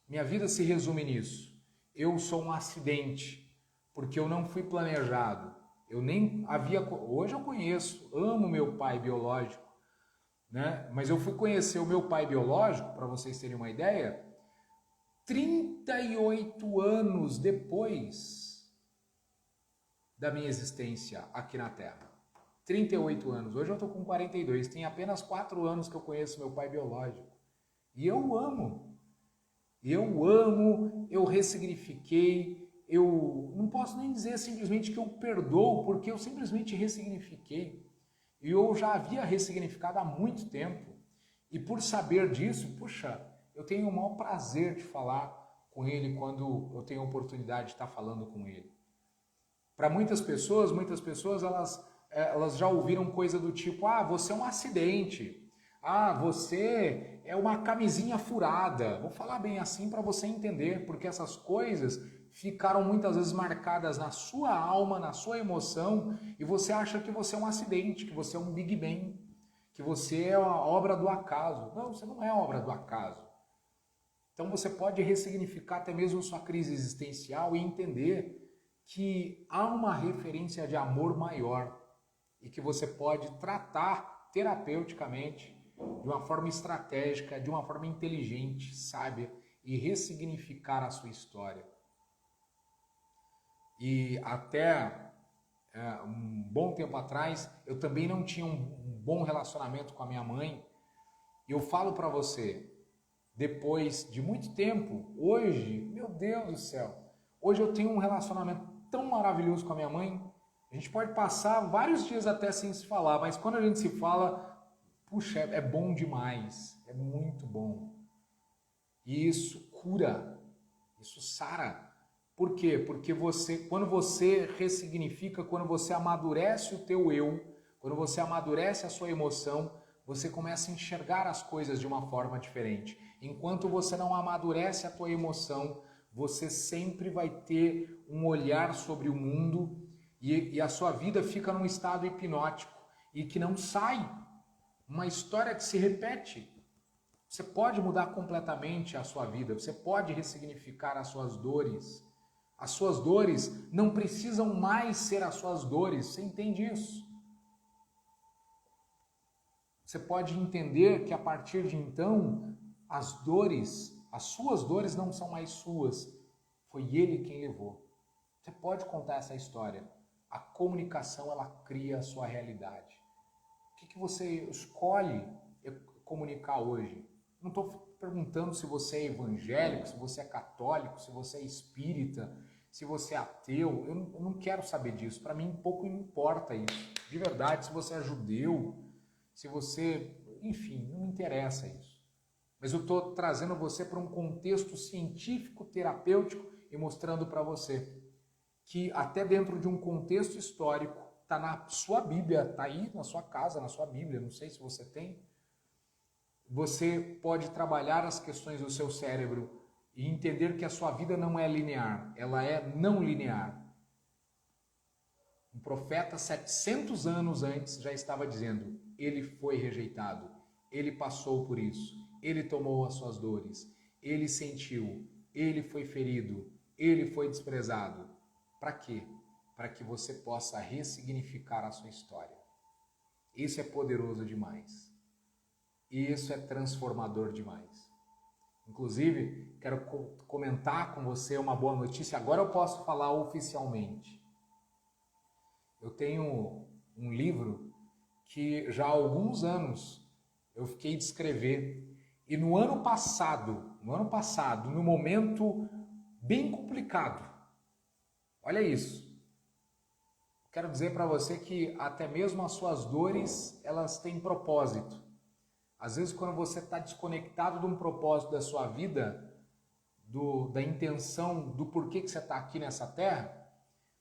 minha vida se resume nisso. Eu sou um acidente, porque eu não fui planejado. Eu nem havia... Hoje eu conheço, amo meu pai biológico, né? Mas eu fui conhecer o meu pai biológico, para vocês terem uma ideia, 38 anos depois da minha existência aqui na Terra. 38 anos. Hoje eu estou com 42. Tem apenas 4 anos que eu conheço meu pai biológico. E eu amo. Eu ressignifiquei. Eu não posso nem dizer simplesmente que eu perdoo, porque eu simplesmente ressignifiquei. E eu já havia ressignificado há muito tempo. E por saber disso, puxa, eu tenho o maior prazer de falar com ele quando eu tenho a oportunidade de estar falando com ele. Para muitas pessoas elas já ouviram coisa do tipo: você é um acidente, você é uma camisinha furada. Vou falar bem assim para você entender, porque essas coisas ficaram muitas vezes marcadas na sua alma, na sua emoção, e você acha que você é um acidente, que você é um Big Bang, que você é uma obra do acaso. Não, você não é obra do acaso. Então você pode ressignificar até mesmo sua crise existencial e entender que há uma referência de amor maior e que você pode tratar terapeuticamente de uma forma estratégica, de uma forma inteligente, sábia, e ressignificar a sua história. E até um bom tempo atrás, eu também não tinha um bom relacionamento com a minha mãe. E eu falo para você, depois de muito tempo, hoje, meu Deus do céu, hoje eu tenho um relacionamento tão maravilhoso com a minha mãe. A gente pode passar vários dias até sem se falar, mas quando a gente se fala, puxa, é bom demais, é muito bom. E isso cura, isso sara. Por quê? Porque quando você ressignifica, quando você amadurece o teu eu, quando você amadurece a sua emoção, você começa a enxergar as coisas de uma forma diferente. Enquanto você não amadurece a tua emoção, você sempre vai ter um olhar sobre o mundo e a sua vida fica num estado hipnótico e que não sai. Uma história que se repete. Você pode mudar completamente a sua vida, você pode ressignificar as suas dores. As suas dores não precisam mais ser as suas dores, você entende isso? Você pode entender que a partir de então, as suas dores não são mais suas, foi ele quem levou. Você pode contar essa história. A comunicação, ela cria a sua realidade. O que você escolhe comunicar hoje? Não estou perguntando se você é evangélico, se você é católico, se você é espírita, se você é ateu. Eu não quero saber disso. Para mim, pouco importa isso. De verdade, se você é judeu, se você... Enfim, não me interessa isso. Mas eu estou trazendo você para um contexto científico, terapêutico e mostrando para você que até dentro de um contexto histórico, está na sua Bíblia, está aí na sua casa, na sua Bíblia, não sei se você tem. Você pode trabalhar as questões do seu cérebro e entender que a sua vida não é linear, ela é não linear. Um profeta 700 anos antes já estava dizendo, ele foi rejeitado, ele passou por isso, ele tomou as suas dores, ele sentiu, ele foi ferido, ele foi desprezado. Para quê? Para que você possa ressignificar a sua história. Isso é poderoso demais. Isso é transformador demais. Inclusive, quero comentar com você uma boa notícia. Agora eu posso falar oficialmente. Eu tenho um livro que já há alguns anos eu fiquei de escrever. E no ano passado, num momento bem complicado, olha isso. Quero dizer para você que até mesmo as suas dores, elas têm propósito. Às vezes, quando você está desconectado de um propósito da sua vida, da intenção, do porquê que você está aqui nessa terra,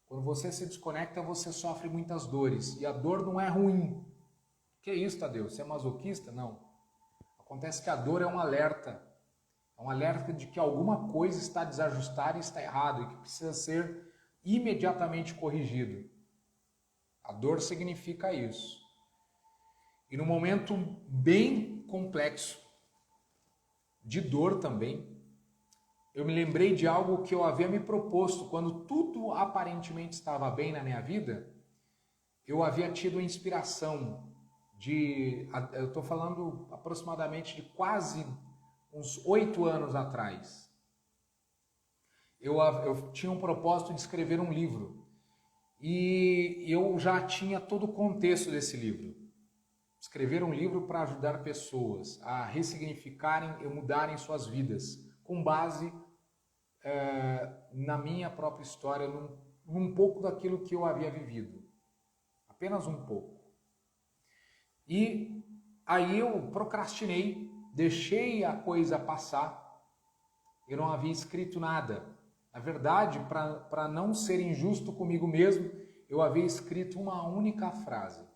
quando você se desconecta, você sofre muitas dores. E a dor não é ruim. Que isso, Tadeu? Você é masoquista? Não. Acontece que a dor é um alerta. É um alerta de que alguma coisa está desajustada e está errado e que precisa ser imediatamente corrigido. A dor significa isso. E num momento bem complexo, de dor também, eu me lembrei de algo que eu havia me proposto. Quando tudo aparentemente estava bem na minha vida, eu havia tido a inspiração eu estou falando aproximadamente de quase uns 8 anos atrás. Eu tinha um propósito de escrever um livro e eu já tinha todo o contexto desse livro. Escrever um livro para ajudar pessoas a ressignificarem e mudarem suas vidas, com base na minha própria história, num pouco daquilo que eu havia vivido. Apenas um pouco. E aí eu procrastinei, deixei a coisa passar, eu não havia escrito nada. Na verdade, para não ser injusto comigo mesmo, eu havia escrito uma única frase.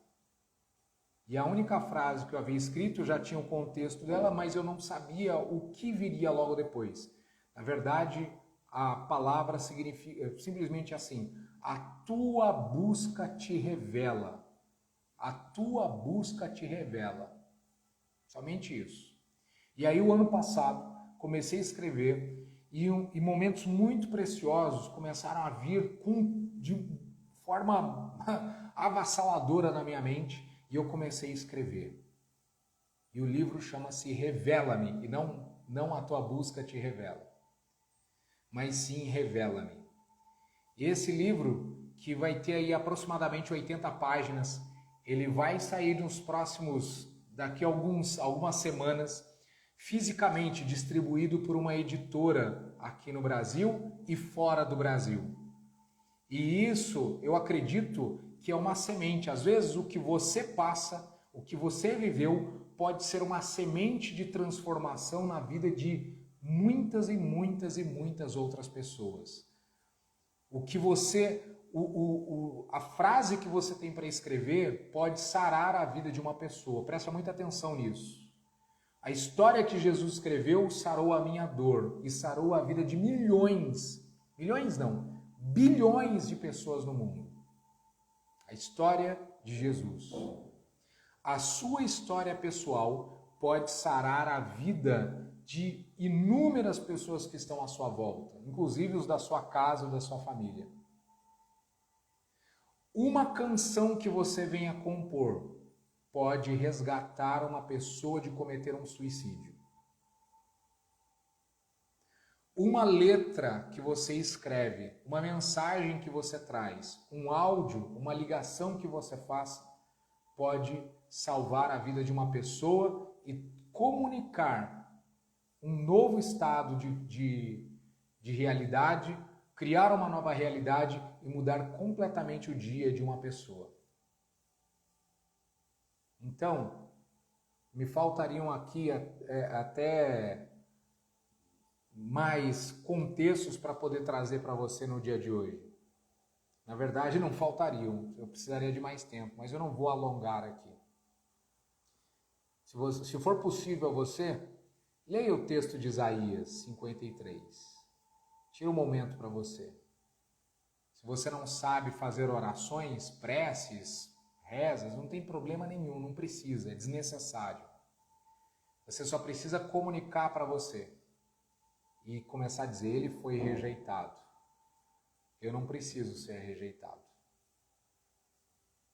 E a única frase que eu havia escrito já tinha o contexto dela, mas eu não sabia o que viria logo depois. Na verdade, a palavra significa simplesmente assim: a tua busca te revela. A tua busca te revela. Somente isso. E aí, o ano passado, comecei a escrever e momentos muito preciosos começaram a vir de forma avassaladora na minha mente e eu comecei a escrever. E o livro chama-se Revela-me, e não a tua busca te revela, mas sim Revela-me. Esse livro, que vai ter aí aproximadamente 80 páginas, ele vai sair daqui a algumas semanas, fisicamente distribuído por uma editora aqui no Brasil e fora do Brasil. E isso, eu acredito que é uma semente. Às vezes o que você passa, o que você viveu, pode ser uma semente de transformação na vida de muitas e muitas e muitas outras pessoas. A frase que você tem para escrever pode sarar a vida de uma pessoa. Presta muita atenção nisso. A história que Jesus escreveu sarou a minha dor e sarou a vida de milhões não, bilhões de pessoas no mundo. A história de Jesus. A sua história pessoal pode sarar a vida de inúmeras pessoas que estão à sua volta, inclusive os da sua casa ou da sua família. Uma canção que você venha compor pode resgatar uma pessoa de cometer um suicídio. Uma letra que você escreve, uma mensagem que você traz, um áudio, uma ligação que você faça, pode salvar a vida de uma pessoa e comunicar um novo estado de realidade, criar uma nova realidade e mudar completamente o dia de uma pessoa. Então, me faltariam aqui até mais contextos para poder trazer para você no dia de hoje. Na verdade, não faltariam, eu precisaria de mais tempo, mas eu não vou alongar aqui. Se for possível a você, leia o texto de Isaías 53. Tira um momento para você. Se você não sabe fazer orações, preces, rezas, não tem problema nenhum, não precisa, é desnecessário. Você só precisa comunicar para você e começar a dizer, ele foi rejeitado. Eu não preciso ser rejeitado.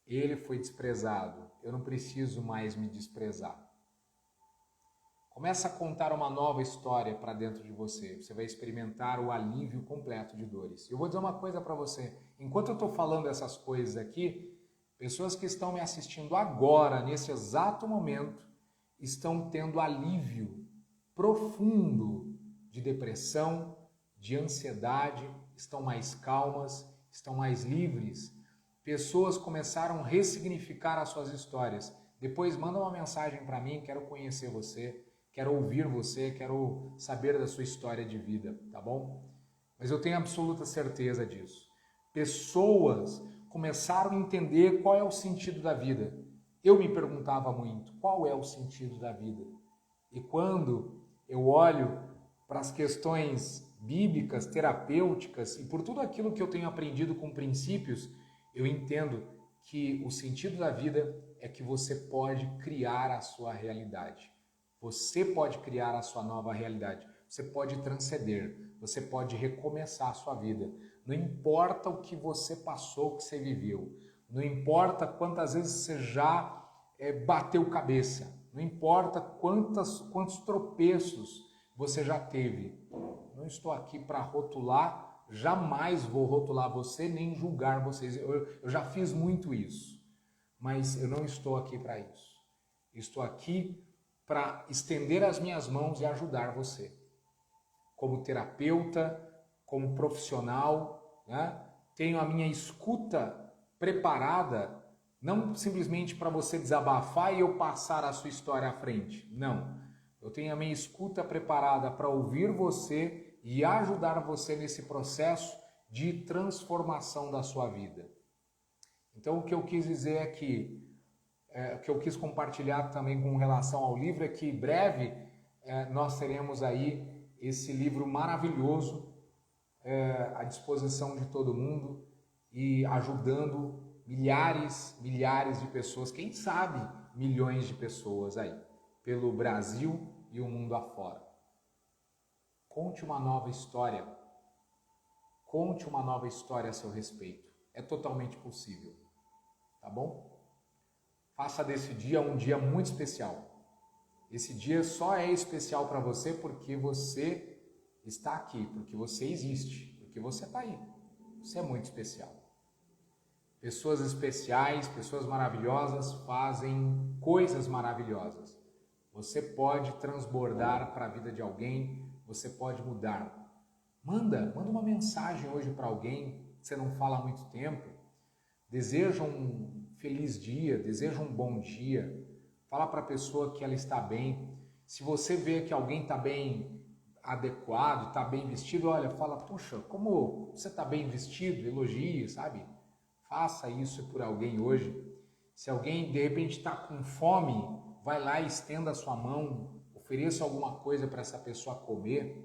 Ele foi desprezado, eu não preciso mais me desprezar. Começa a contar uma nova história para dentro de você. Você vai experimentar o alívio completo de dores. Eu vou dizer uma coisa para você. Enquanto eu estou falando essas coisas aqui, pessoas que estão me assistindo agora, nesse exato momento, estão tendo alívio profundo de depressão, de ansiedade, estão mais calmas, estão mais livres. Pessoas começaram a ressignificar as suas histórias. Depois manda uma mensagem para mim, quero conhecer você, quero ouvir você, quero saber da sua história de vida, tá bom? Mas eu tenho absoluta certeza disso. Pessoas começaram a entender qual é o sentido da vida. Eu me perguntava muito, qual é o sentido da vida? E quando eu olho para as questões bíblicas, terapêuticas e por tudo aquilo que eu tenho aprendido com princípios, eu entendo que o sentido da vida é que você pode criar a sua realidade. Você pode criar a sua nova realidade. Você pode transcender. Você pode recomeçar a sua vida. Não importa o que você passou, o que você viveu. Não importa quantas vezes você já bateu cabeça. Não importa quantos tropeços você já teve. Não estou aqui para rotular, jamais vou rotular você nem julgar vocês. Eu já fiz muito isso, mas eu não estou aqui para isso. Estou aqui para estender as minhas mãos e ajudar você. Como terapeuta, como profissional, né? Tenho a minha escuta preparada, não simplesmente para você desabafar e eu passar a sua história à frente. Não. Eu tenho a minha escuta preparada para ouvir você e ajudar você nesse processo de transformação da sua vida. Então, o que eu quis dizer é que, o que eu quis compartilhar também com relação ao livro é que em breve nós teremos aí esse livro maravilhoso à disposição de todo mundo e ajudando milhares de pessoas, quem sabe milhões de pessoas aí, pelo Brasil e o mundo afora. Conte uma nova história. Conte uma nova história a seu respeito. É totalmente possível. Tá bom? Faça desse dia um dia muito especial. Esse dia só é especial para você porque você está aqui, porque você existe, porque você está aí. Você é muito especial. Pessoas especiais, pessoas maravilhosas fazem coisas maravilhosas. Você pode transbordar para a vida de alguém, você pode mudar. Manda uma mensagem hoje para alguém que você não fala há muito tempo. Deseja um feliz dia, deseja um bom dia. Fala para a pessoa que ela está bem. Se você vê que alguém está bem adequado, está bem vestido, olha, fala, puxa, como você está bem vestido, elogie, sabe? Faça isso por alguém hoje. Se alguém de repente está com fome, vai lá e estenda a sua mão, ofereça alguma coisa para essa pessoa comer,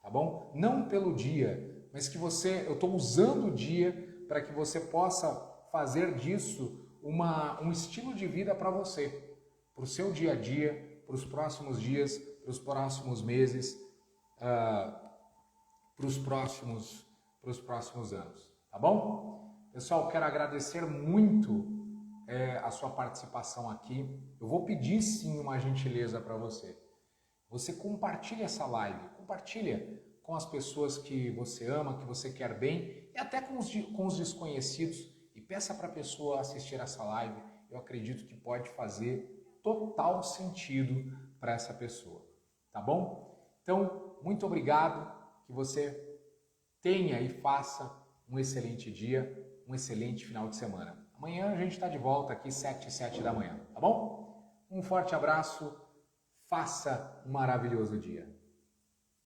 tá bom? Não pelo dia, mas que eu estou usando o dia para que você possa fazer disso um estilo de vida para você, para o seu dia a dia, para os próximos dias, para os próximos meses, para os próximos anos, tá bom? Pessoal, quero agradecer muito a sua participação aqui. Eu vou pedir sim uma gentileza para você. Você compartilha essa live, compartilha com as pessoas que você ama, que você quer bem, e até com os desconhecidos, e peça para a pessoa assistir essa live. Eu acredito que pode fazer total sentido para essa pessoa, tá bom? Então, muito obrigado, que você tenha e faça um excelente dia, um excelente final de semana. Amanhã a gente está de volta aqui 7h07 da manhã, tá bom? Um forte abraço, faça um maravilhoso dia.